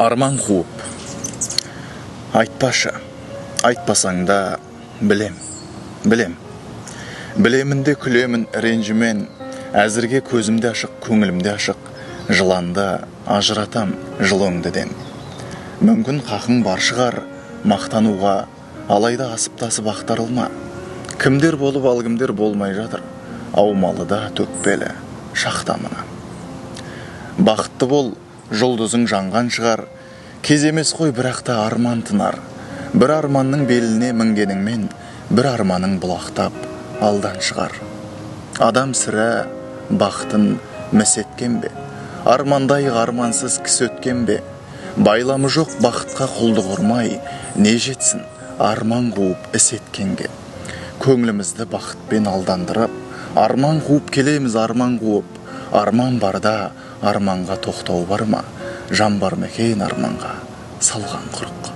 Арман қуып. Айтпашы, айтпасаң да білем. Білемінде күлемін ренжімен, әзірге көзімде ашық, көңілімде ашық, жыланды ажыратам жылыңдыден. Мүмкін қақың бар шығар мақтануға, алайда асып-тасып ақтарылма. Кімдер болып ал кімдер болмай жатыр, аумалыда төкпелі шақта мына. Бақытты бол, жұлдызың жанған шығар, кез емес қой бірақ та арман тынар. Бір арманның беліне мінгеніңмен, бір арманың бұлақтап алдан шығар. Адам сірә бақытын міс еткен бе, армандай армансыз кісі өткен бе? Байламы жоқ бақытқа құлдық ұрмай, не жетсін арман қуып іс еткенге. Көңілімізді бақытпен алдандырып, арман қуып келеміз арман қуып. Арман барда арманға тоқтау бар ма? Жан бар ма екен арманға салған құрық?